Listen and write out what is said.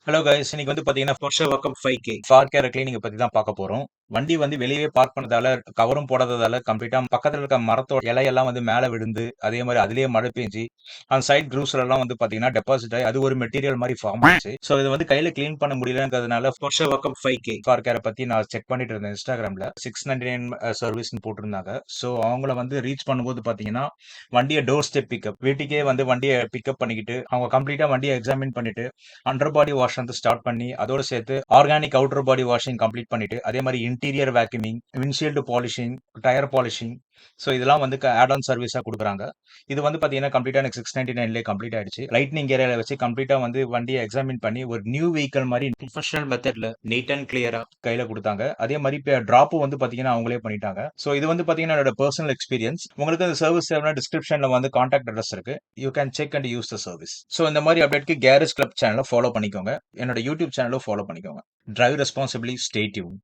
Hello guys, இன்னைக்கு வந்து பாத்தீங்கன்னா Porsche Workup 5K car care cleaning பத்தி தான் பார்க்க போறோம். வண்டி வந்து வெளியவே பார்க் பண்ணதால, கவரும் போடாததால கம்ப்ளீட்டா பக்கத்துல இருக்க மரத்தோட இலையெல்லாம் வந்து மேல விழுந்து, அதே மாரி அதிலேயே மழை பெஞ்சு, அந்த சைட் க்ரூஸ்ல எல்லாம் வந்து பாத்தீங்கன்னா டெபாசிட் ஆகி அது ஒரு மெட்டீரியல் மாரி ஃபார்ம் ஆச்சு. சோ இது வந்து கையில கிளீன் பண்ண முடியலங்கிறதுனால Porsche Workup 5K கார் கேர பத்தி நான் செக் பண்ணிட்டு இருந்தேன் இன்ஸ்டாகிராம்ல. 699 சர்வீஸ்ன்னு போட்டிருந்தாங்க. சோ அவங்கள வந்து ரீச் பண்ணும்போது பாத்தீங்கன்னா, வண்டிய டோர் ஸ்டெப் பிக்கப் வீட்டுக்கே வந்து வண்டிய பிக்கப் பண்ணிக்கிட்டு, அவங்க கம்ப்ளீட்டா வண்டிய எக்ஸாமின் பண்ணிட்டு அண்டர் பாடி வாஷ் வந்து ஸ்டார்ட் பண்ணி அதோட சேர்த்து organic outer body washing complete பண்ணிட்டு அதே மாதிரி interior vacuuming, windshield polishing, tyre polishing, so இதெல்லாம் வந்து ஆட் ஆன் சர்வீஸா கொடுக்குறாங்க. இது வந்து பாத்தீங்கன்னா கம்ப்ளீட்டா எனக்கு 699 கம்ப்ளீட் ஆயிடுச்சு. லைட்னிங் ஏரியால வச்சு கம்ப்ளீட்டா வந்து வண்டியை எக்ஸாமின் பண்ணி ஒரு நியூ வெஹிக்கல் மாதிரி ப்ரொஃபஷனல் மெத்தட்ல நீட் அண்ட் கிளியரா கையில கொடுத்தாங்க. அதே மாதிரி இப்போ டிராப் வந்து பாத்தீங்கன்னா அவங்களே பண்ணிட்டாங்க. ஸோ இது வந்து பாத்தீங்கன்னா என்னோட பர்சனல் எக்ஸ்பீரியன்ஸ். உங்களுக்கு அந்த சர்வீஸ் தேவைன்னா டிஸ்கிரிப்ஷன்ல வந்து கான்டாக்ட் அட்ரஸ் இருக்கு. You can check and use the service. So இந்த மாதிரி அப்டேட்க்கு கேரேஜ் கிளப் சேனலை ஃபாலோ பண்ணிக்கோங்க. என்னோட யூடியூப் சேனலும் ஃபாலோ பண்ணிக்கோங்க. Drive responsibly, stay tune.